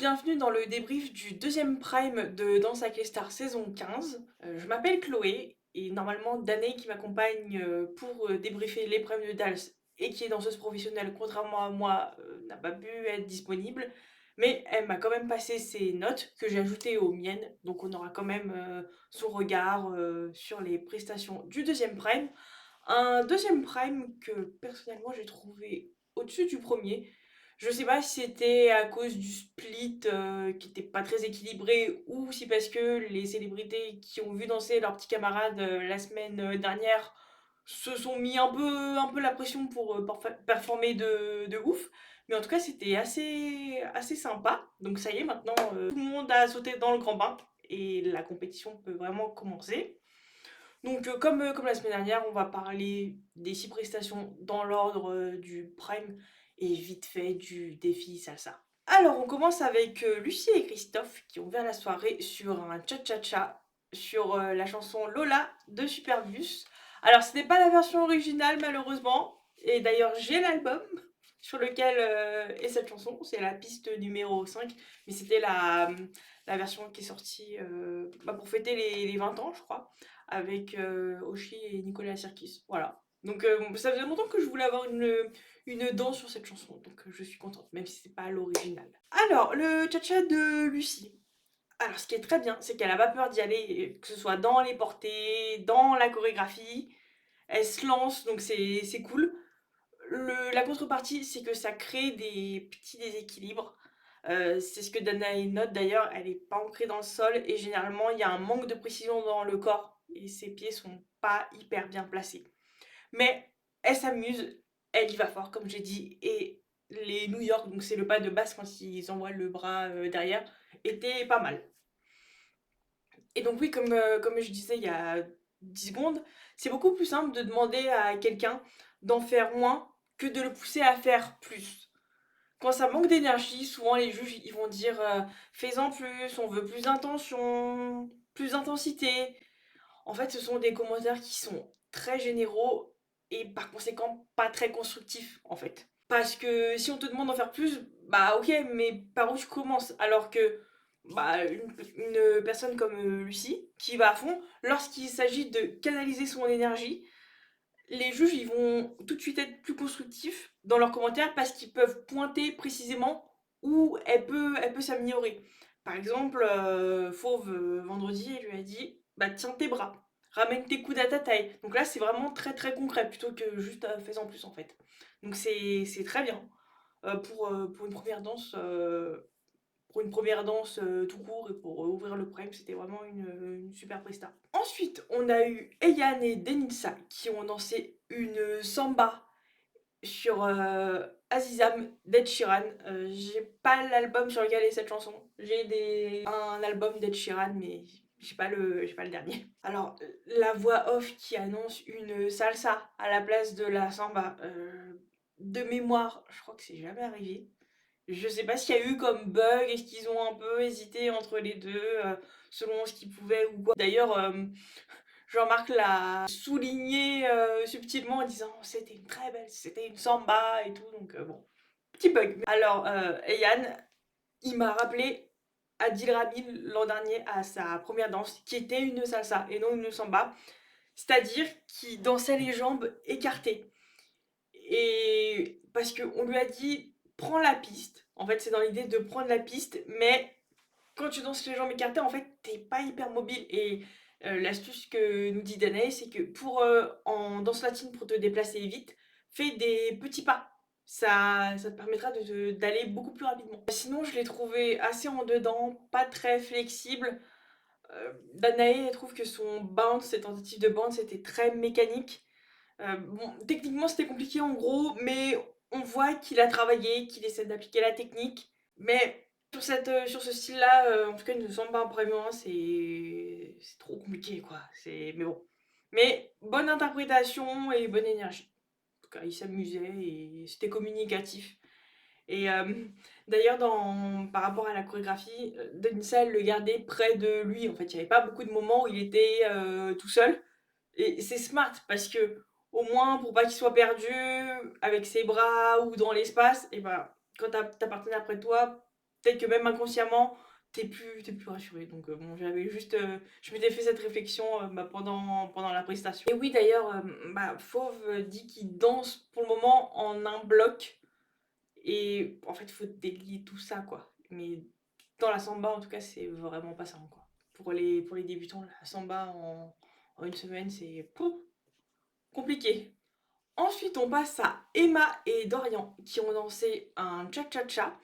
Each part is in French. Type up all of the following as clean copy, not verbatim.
bienvenue dans le débrief du deuxième prime de Danse avec les stars saison 15. Je m'appelle Chloé et normalement Danae qui m'accompagne pour débriefer les primes de Dals et qui est danseuse professionnelle contrairement à moi n'a pas pu être disponible. Mais elle m'a quand même passé ses notes que j'ai ajoutées aux miennes. Donc on aura quand même son regard sur les prestations du deuxième prime. Un deuxième prime que personnellement j'ai trouvé au-dessus du premier. Je sais pas si c'était à cause du split qui était pas très équilibré ou si parce que les célébrités qui ont vu danser leurs petits camarades la semaine dernière se sont mis un peu la pression pour performer de ouf. Mais en tout cas, c'était assez sympa. Donc ça y est, maintenant, tout le monde a sauté dans le grand bain et la compétition peut vraiment commencer. Donc, comme la semaine dernière, on va parler des 6 prestations dans l'ordre du prime et vite fait du défi salsa. Alors, on commence avec Lucie et Christophe qui ont ouvert la soirée sur un cha-cha-cha sur la chanson Lola de Superbus. Alors, ce n'est pas la version originale malheureusement, et d'ailleurs j'ai l'album sur lequel est cette chanson, c'est la piste numéro 5, mais c'était la version qui est sortie pour fêter les 20 ans, je crois, avec Oshi et Nicolas Sirkis. Voilà. Donc ça faisait longtemps que je voulais avoir une danse sur cette chanson, donc je suis contente, même si c'est pas l'original. Alors, le cha-cha de Lucie. Alors, ce qui est très bien, c'est qu'elle a pas peur d'y aller, que ce soit dans les portées, dans la chorégraphie. Elle se lance, donc c'est cool. La contrepartie, c'est que ça crée des petits déséquilibres. C'est ce que Danae note d'ailleurs, elle est pas ancrée dans le sol et généralement il y a un manque de précision dans le corps et ses pieds sont pas hyper bien placés. Mais elle s'amuse, elle y va fort comme j'ai dit et les New York, donc c'est le pas de base quand ils envoient le bras derrière, étaient pas mal. Et donc oui, comme je disais il y a 10 secondes, c'est beaucoup plus simple de demander à quelqu'un d'en faire moins que de le pousser à faire plus. Quand ça manque d'énergie, souvent les juges ils vont dire fais-en plus, on veut plus d'intention, plus d'intensité. En fait, ce sont des commentaires qui sont très généraux et par conséquent pas très constructifs en fait. Parce que si on te demande d'en faire plus, bah ok, mais par où tu commences? Alors que une personne comme Lucie, qui va à fond, lorsqu'il s'agit de canaliser son énergie, les juges ils vont tout de suite être plus constructifs dans leurs commentaires parce qu'ils peuvent pointer précisément où elle peut s'améliorer. Par exemple, Fauve, vendredi, elle lui a dit bah tiens tes bras, ramène tes coudes à ta taille. Donc là c'est vraiment très très concret plutôt que juste fais-en plus en fait. Donc c'est très bien. Pour une première danse, tout court et pour ouvrir le prime, c'était vraiment une super presta. Ensuite, on a eu Eyan et Denilsa qui ont dansé une samba sur Azizam d'Ed Sheeran. J'ai pas l'album sur lequel est cette chanson. Un album d'Ed Sheeran, mais j'ai pas le dernier. Alors, la voix off qui annonce une salsa à la place de la samba, de mémoire, je crois que c'est jamais arrivé. Je sais pas s'il y a eu comme bug, est-ce qu'ils ont un peu hésité entre les deux, selon ce qu'ils pouvaient ou quoi. D'ailleurs, Jean-Marc l'a souligné subtilement en disant c'était une samba et tout, donc bon, petit bug. Alors, Eyan, il m'a rappelé Adil Rami l'an dernier à sa première danse, qui était une salsa et non une samba, c'est-à-dire qu'il dansait les jambes écartées. Et parce qu'on lui a dit prends la piste. En fait, c'est dans l'idée de prendre la piste, mais quand tu danses les jambes écartées, en fait, t'es pas hyper mobile. Et l'astuce que nous dit Danae, c'est que en danse latine, pour te déplacer vite, fais des petits pas. Ça te permettra d'aller beaucoup plus rapidement. Sinon, je l'ai trouvé assez en dedans, pas très flexible. Danae, elle trouve que son bounce, ses tentatives de bounce, était très mécanique. Bon, techniquement c'était compliqué en gros, mais on voit qu'il a travaillé, qu'il essaie d'appliquer la technique. Mais sur ce style-là, en tout cas, il ne semble pas un premier moment, c'est trop compliqué quoi. Mais bon. Mais bonne interprétation et bonne énergie. En tout cas, il s'amusait et c'était communicatif. Et d'ailleurs, par rapport à la chorégraphie, Denisa le gardait près de lui. En fait, il n'y avait pas beaucoup de moments où il était tout seul. Et c'est smart parce que au moins pour pas qu'il soit perdu avec ses bras ou dans l'espace, et ben quand t'as ta partenaire près de toi, peut-être que même inconsciemment, t'es plus rassuré. Donc bon, j'avais juste, je m'étais fait cette réflexion, pendant la prestation. Et oui, d'ailleurs, Fauve dit qu'il danse pour le moment en un bloc et en fait, il faut délier tout ça, quoi. Mais dans la samba, en tout cas, c'est vraiment pas simple, quoi. Pour les débutants, la samba en une semaine, c'est pouf, compliqué. Ensuite, on passe à Emma et Dorian qui ont lancé un cha-cha-cha.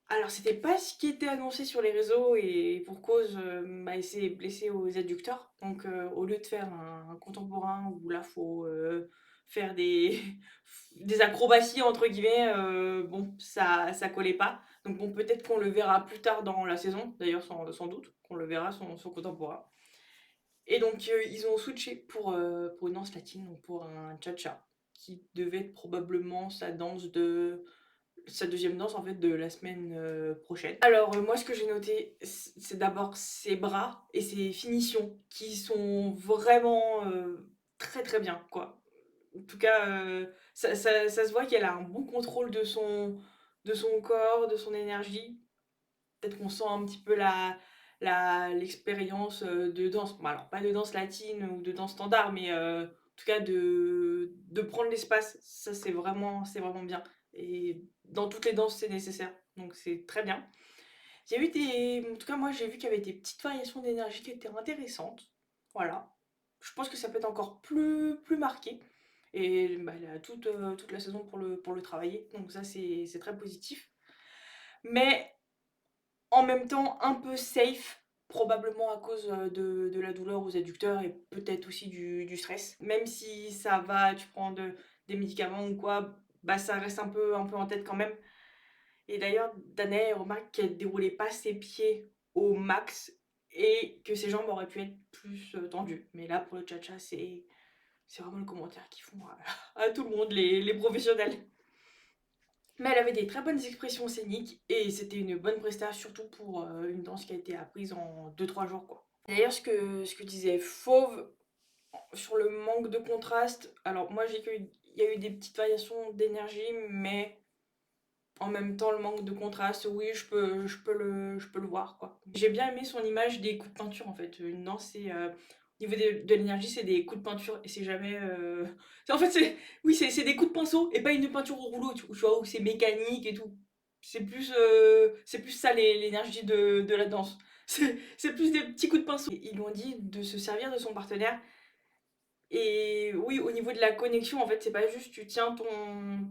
Alors, c'était pas ce qui était annoncé sur les réseaux et pour cause, il s'est blessé aux adducteurs. Donc, au lieu de faire un contemporain où là, faut faire des, des acrobaties, entre guillemets, bon, ça collait pas. Donc, bon, peut-être qu'on le verra plus tard dans la saison, d'ailleurs, sans doute, qu'on le verra son contemporain. Et donc, ils ont switché pour une danse latine, donc pour un cha-cha, qui devait être probablement sa deuxième danse en fait de la semaine prochaine. Alors moi ce que j'ai noté c'est d'abord ses bras et ses finitions qui sont vraiment très très bien quoi. En tout cas ça se voit qu'elle a un bon contrôle de son corps, de son énergie. Peut-être qu'on sent un petit peu l'expérience de danse. Bon, alors pas de danse latine ou de danse standard mais en tout cas de prendre l'espace. Ça c'est vraiment bien. Et dans toutes les danses, c'est nécessaire. Donc c'est très bien. Il y a eu en tout cas, moi, j'ai vu qu'il y avait des petites variations d'énergie qui étaient intéressantes. Voilà. Je pense que ça peut être encore plus marqué. Et elle a toute la saison pour le travailler. Donc ça, c'est très positif. Mais en même temps, un peu safe, probablement à cause de la douleur aux adducteurs et peut-être aussi du stress. Même si ça va, tu prends des médicaments ou quoi, ça reste un peu en tête quand même. Et d'ailleurs, Danae remarque qu'elle déroulait pas ses pieds au max et que ses jambes auraient pu être plus tendues. Mais là, pour le cha-cha, c'est vraiment le commentaire qu'ils font à tout le monde, les professionnels. Mais elle avait des très bonnes expressions scéniques et c'était une bonne prestation, surtout pour une danse qui a été apprise en 2-3 jours, quoi. D'ailleurs, ce que disait Fauve sur le manque de contraste, alors moi j'ai qu'il y a eu des petites variations d'énergie, mais en même temps, le manque de contraste, oui, je peux le voir, quoi. J'ai bien aimé son image des coups de peinture, en fait. Une danse, au niveau de l'énergie, c'est des coups de peinture et c'est jamais. En fait, oui, c'est des coups de pinceau et pas une peinture au rouleau, tu vois, où c'est mécanique et tout. C'est plus ça l'énergie de la danse. C'est plus des petits coups de pinceau. Ils lui ont dit de se servir de son partenaire et oui, au niveau de la connexion, en fait, c'est pas juste tu tiens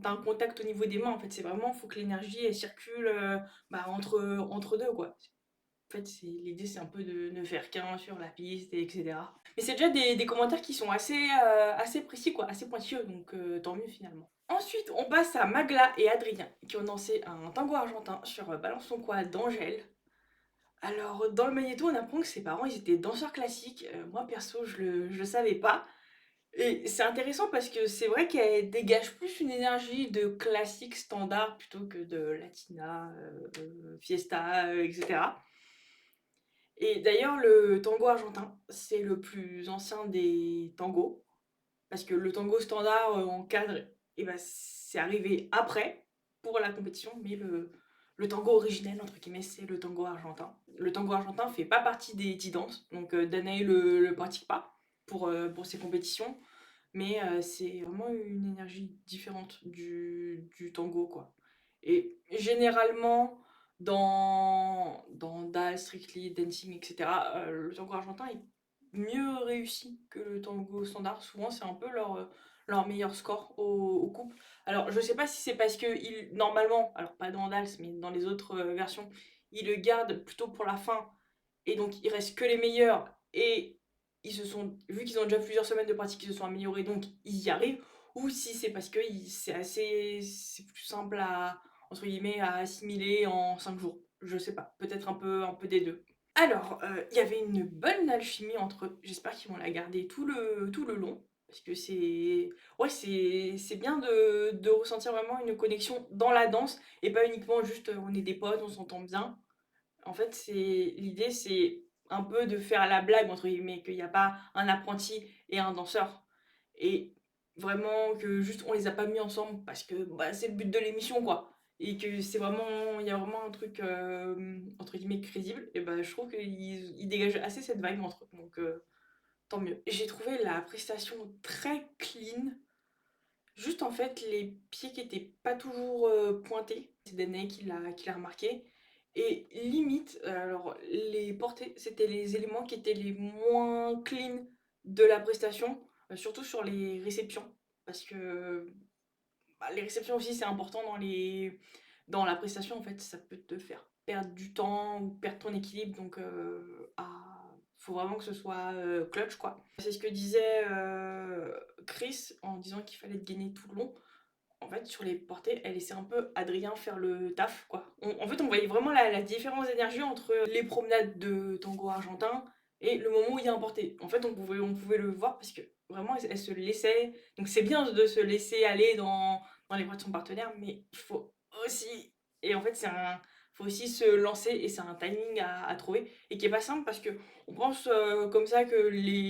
t'as un contact au niveau des mains, en fait, c'est vraiment, faut que l'énergie elle circule entre deux, quoi. En fait, l'idée, c'est un peu de ne faire qu'un sur la piste, et etc. Mais c'est déjà des commentaires qui sont assez précis, quoi, assez pointilleux, donc tant mieux finalement. Ensuite, on passe à Magla et Adrien qui ont dansé un tango argentin sur Balance ton quoi d'Angèle. Alors, dans le magnéto, on apprend que ses parents, ils étaient danseurs classiques. Moi, perso, je le savais pas. Et c'est intéressant parce que c'est vrai qu'elle dégage plus une énergie de classique standard plutôt que de latina, fiesta, etc. Et d'ailleurs, le tango argentin, c'est le plus ancien des tangos. Parce que le tango standard en cadre, c'est arrivé après pour la compétition, mais le tango originel, entre guillemets, c'est le tango argentin. Le tango argentin fait pas partie des T-Dance, donc Danae le pratique pas pour ses compétitions. Mais c'est vraiment une énergie différente du tango, quoi. Et généralement, dans Dance, Strictly, Dancing, etc., le tango argentin est mieux réussi que le tango standard. Souvent, c'est un peu leur meilleur score au couple. Alors, je sais pas si c'est parce que normalement, alors pas dans Dals, mais dans les autres versions, ils le gardent plutôt pour la fin. Et donc, il reste que les meilleurs. Et vu qu'ils ont déjà plusieurs semaines de pratique, ils se sont améliorés, donc ils y arrivent. Ou si c'est parce que c'est plus simple entre guillemets, à assimiler en 5 jours. Je sais pas, peut-être un peu des deux. Alors, il y avait une bonne alchimie entre eux. J'espère qu'ils vont la garder tout le long. Parce que ouais, c'est bien de ressentir vraiment une connexion dans la danse et pas uniquement juste on est des potes, on s'entend bien. En fait, l'idée, c'est un peu de faire la blague, entre guillemets, qu'il n'y a pas un apprenti et un danseur. Et vraiment que juste on les a pas mis ensemble parce que c'est le but de l'émission, quoi. et que c'est vraiment il y a vraiment un truc, entre guillemets «crédible» et bah, je trouve qu'ils dégagent assez cette vibe entre eux, donc tant mieux. J'ai trouvé la prestation très clean, juste en fait les pieds qui étaient pas toujours, pointés. C'est Danae qui l'a remarqué et limite, alors les portées, c'était les éléments qui étaient les moins clean de la prestation, surtout sur les réceptions. Parce que, bah, les réceptions aussi, c'est important dans la prestation, en fait, ça peut te faire perdre du temps ou perdre ton équilibre, donc faut vraiment que ce soit, clutch, quoi. C'est ce que disait, Chris en disant qu'il fallait te gainer tout le long. En fait, sur les portées, elle laissait un peu Adrien faire le taf, quoi. En fait, on voyait vraiment la différence d'énergie entre les promenades de tango argentin et le moment où il y a un porté. En fait, on pouvait le voir parce que vraiment, elle se laissait. Donc, c'est bien de se laisser aller dans les bras de son partenaire, mais il faut aussi. Et en fait, faut aussi se lancer et c'est un timing à trouver et qui est pas simple parce que on pense comme ça que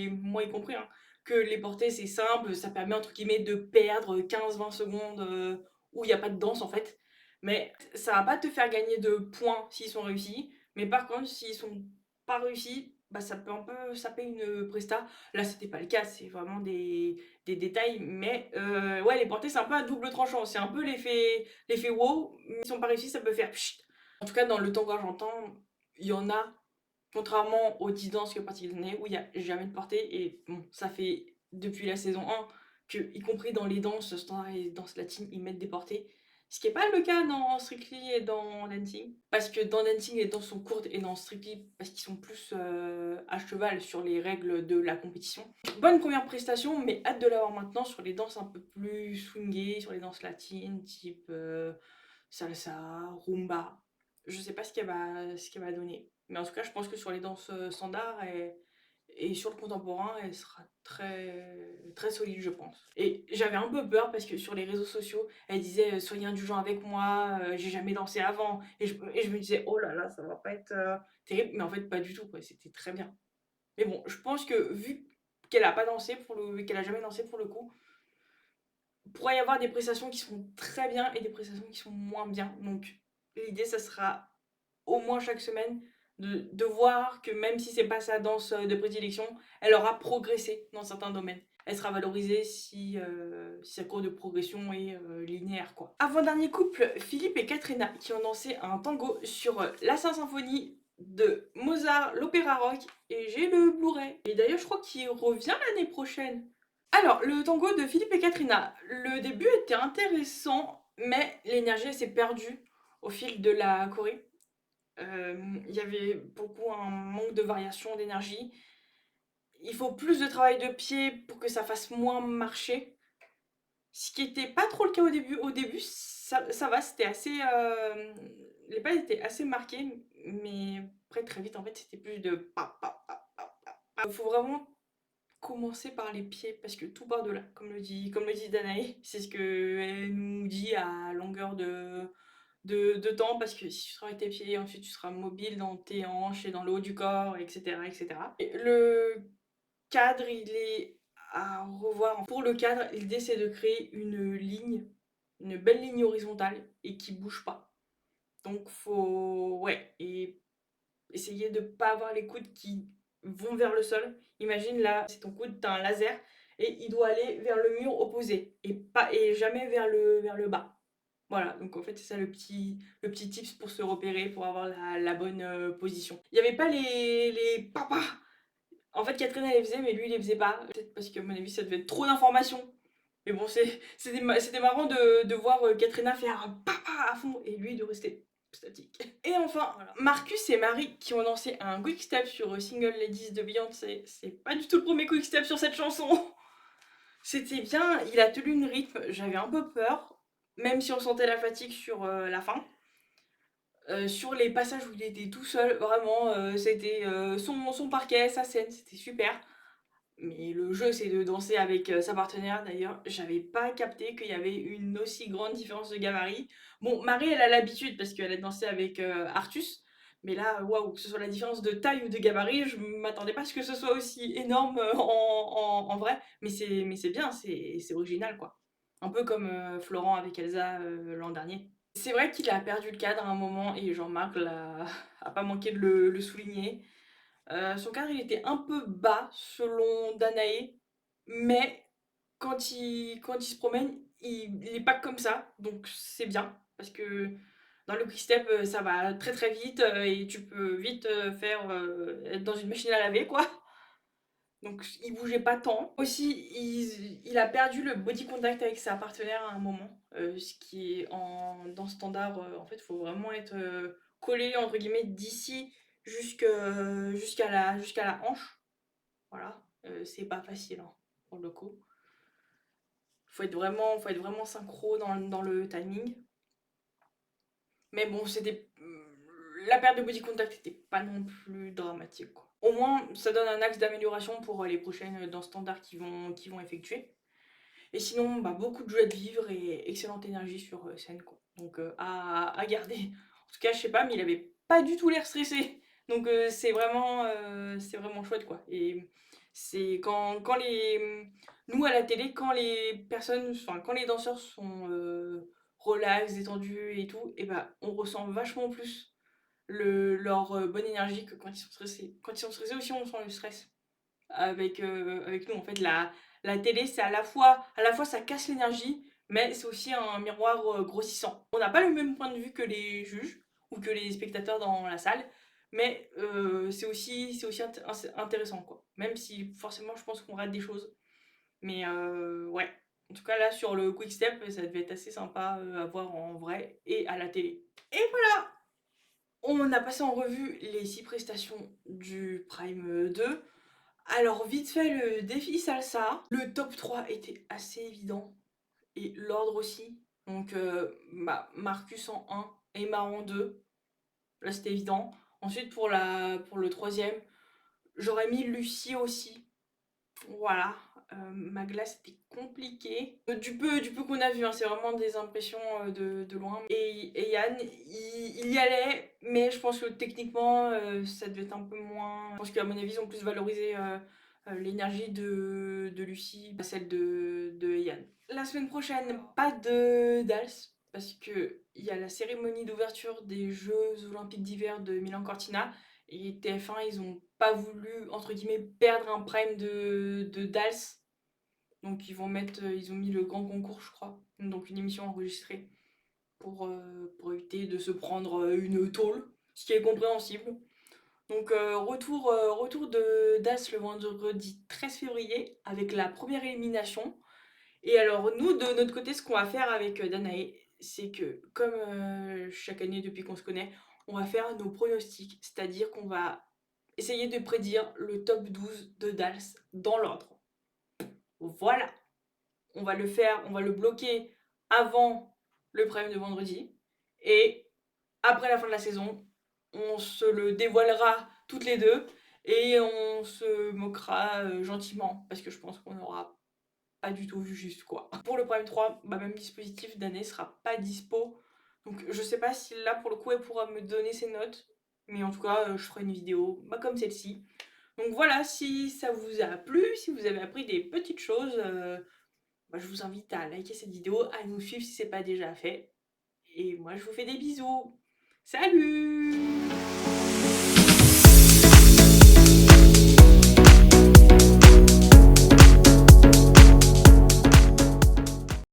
moi y compris, hein, que les portées c'est simple, ça permet entre guillemets de perdre 15-20 secondes où il n'y a pas de danse en fait. Mais ça va pas te faire gagner de points s'ils sont réussis. Mais par contre, s'ils sont pas réussis, bah ça peut un peu saper une presta. Là, c'était pas le cas, c'est vraiment des détails. Mais ouais, les portées, c'est un peu un double tranchant. C'est un peu l'effet wow. Mais s'ils sont pas réussis, ça peut faire pchit. En tout cas, dans le tango argentin, il y en a. Contrairement aux 10 danses que pratique Disney, où il n'y a jamais de portée, et bon, ça fait depuis la saison 1 que, y compris dans les danses standard et danses latines, ils mettent des portées. Ce qui n'est pas le cas dans Strictly et dans Dancing. Parce que dans Dancing, les danses sont courtes et dans Strictly, parce qu'ils sont plus à cheval sur les règles de la compétition. Bonne première prestation, mais hâte de l'avoir maintenant sur les danses un peu plus swingées, sur les danses latines, type salsa, rumba. Je sais pas ce qu'elle va donner. Mais en tout cas, je pense que sur les danses standards et sur le contemporain, elle sera très, très solide, je pense. Et j'avais un peu peur parce que sur les réseaux sociaux, elle disait soyez indulgent avec moi, j'ai jamais dansé avant. Et je me disais oh là là, ça va pas être terrible. Mais en fait, pas du tout, quoi. C'était très bien. Mais bon, je pense que vu qu'elle a pas dansé qu'elle a jamais dansé pour le coup, pourrait y avoir des prestations qui sont très bien et des prestations qui sont moins bien. Donc l'idée, ça sera au moins chaque semaine de voir que même si c'est pas sa danse de prédilection, elle aura progressé dans certains domaines. Elle sera valorisée si sa courbe de progression est linéaire, quoi. Avant-dernier couple, Philippe et Katrina, qui ont dansé un tango sur la Saint-Symphonie de Mozart, l'opéra rock, et j'ai le Blu-ray. Et d'ailleurs, je crois qu'il revient l'année prochaine. Alors, le tango de Philippe et Katrina, le début était intéressant, mais l'énergie s'est perdue au fil de la choré. Il y avait beaucoup un manque de variation d'énergie. Il faut plus de travail de pied pour que ça fasse moins marcher. Ce qui était pas trop le cas au début. Au début, ça va, c'était assez. Les pas étaient assez marqués, mais après, très vite, en fait, c'était plus de. Il faut vraiment commencer par les pieds parce que tout part de là, comme le dit Danae. C'est ce qu'elle nous dit à longueur de temps parce que si tu travailles tes pieds, ensuite tu seras mobile dans tes hanches et dans le haut du corps, etc. etc. Et le cadre, il est à revoir. Pour le cadre, l'idée c'est de créer une ligne, une belle ligne horizontale et qui bouge pas. Donc faut, ouais, et essayer de pas avoir les coudes qui vont vers le sol. Imagine là, c'est ton coude, tu as un laser et il doit aller vers le mur opposé et jamais vers le bas. Voilà, donc en fait c'est ça le petit tips pour se repérer, pour avoir la bonne position. Il n'y avait pas les papas. En fait Catherine elle les faisait mais lui il les faisait pas. Peut-être parce que à mon avis ça devait être trop d'informations. Mais bon c'était marrant de voir Katrina faire un papa à fond et lui de rester statique. Et enfin, voilà. Marcus et Marie qui ont lancé un quick step sur Single Ladies de Beyoncé. C'est pas du tout le premier quick step sur cette chanson. C'était bien, il a tenu le rythme, j'avais un peu peur, même si on sentait la fatigue sur la fin. Sur les passages où il était tout seul, vraiment, c'était son parquet, sa scène, c'était super. Mais le jeu, c'est de danser avec sa partenaire. D'ailleurs, j'avais pas capté qu'il y avait une aussi grande différence de gabarit. Bon, Marie, elle a l'habitude parce qu'elle a dansé avec Artus. Mais là, waouh, que ce soit la différence de taille ou de gabarit, je m'attendais pas à ce que ce soit aussi énorme en vrai. Mais c'est bien, c'est original, quoi. Un peu comme Florent avec Elsa l'an dernier. C'est vrai qu'il a perdu le cadre à un moment et Jean-Marc l'a a pas manqué de le souligner. Son cadre, il était un peu bas selon Danae, mais quand il se promène, il est pas comme ça, donc c'est bien parce que dans le quick-step, ça va très, très vite, et tu peux vite, être dans une machine à laver, quoi. Donc il bougeait pas tant. Aussi, il a perdu le body contact avec sa partenaire à un moment, ce qui est dans standard, en fait, il faut vraiment être, collé entre guillemets «d'ici» jusqu'à la hanche. Voilà, c'est pas facile, hein, pour le coup. Faut être vraiment synchro dans le timing. Mais bon, la perte de body contact était pas non plus dramatique, quoi. Au moins, ça donne un axe d'amélioration pour les prochaines dans standard qui vont effectuer. Et sinon, bah, beaucoup de joie de vivre et excellente énergie sur scène, quoi. Donc à garder. En tout cas, je sais pas, mais il avait pas du tout l'air stressé. Donc c'est vraiment chouette, quoi. Et c'est quand nous à la télé, quand les personnes, enfin quand les danseurs sont relax, détendus et tout, et bah on ressent vachement plus leur bonne énergie que quand ils sont stressés. Quand ils sont stressés aussi, on sent le stress avec nous. En fait, la télé, c'est à la fois ça casse l'énergie, mais c'est aussi un miroir grossissant. On n'a pas le même point de vue que les juges ou que les spectateurs dans la salle, mais c'est aussi intéressant, quoi. Même si forcément, je pense qu'on rate des choses. Mais ouais. En tout cas, là, sur le Quick Step, ça devait être assez sympa à voir en vrai et à la télé. Et voilà, on a passé en revue les 6 prestations du Prime 2. Alors, vite fait, le défi salsa. Le top 3 était assez évident. Et l'ordre aussi. Donc, Marcus en 1, Emma en 2. Là, c'était évident. Ensuite, pour le troisième, j'aurais mis Lucie aussi. Voilà. Magla, c'était compliqué. Du peu qu'on a vu, hein, c'est vraiment des impressions de loin. Et Yann, il y allait, mais je pense que techniquement, ça devait être un peu moins. Je pense qu'à mon avis, ils ont plus valorisé l'énergie de Lucie, pas celle de Yann. La semaine prochaine, pas de Dals, parce que il y a la cérémonie d'ouverture des Jeux Olympiques d'hiver de Milan-Cortina. Et TF1, ils ont pas voulu, entre guillemets, perdre un prime de Dals. Donc ils ont mis le grand concours, je crois. Donc une émission enregistrée pour éviter de se prendre une tôle, ce qui est compréhensible. Donc retour de DAS le vendredi 13 février avec la première élimination. Et alors nous, de notre côté, ce qu'on va faire avec Danae, c'est que comme chaque année depuis qu'on se connaît, on va faire nos pronostics, c'est-à-dire qu'on va essayer de prédire le top 12 de DALS dans l'ordre. Voilà, on va le bloquer avant le prime de vendredi, et après la fin de la saison, on se le dévoilera toutes les deux et on se moquera gentiment parce que je pense qu'on aura pas du tout vu juste, quoi. Pour le Prime 3, même dispositif d'année sera pas dispo. Donc je sais pas si là pour le coup elle pourra me donner ses notes. Mais en tout cas, je ferai une vidéo comme celle-ci. Donc voilà, si ça vous a plu, si vous avez appris des petites choses, je vous invite à liker cette vidéo, à nous suivre si c'est pas déjà fait. Et moi je vous fais des bisous. Salut!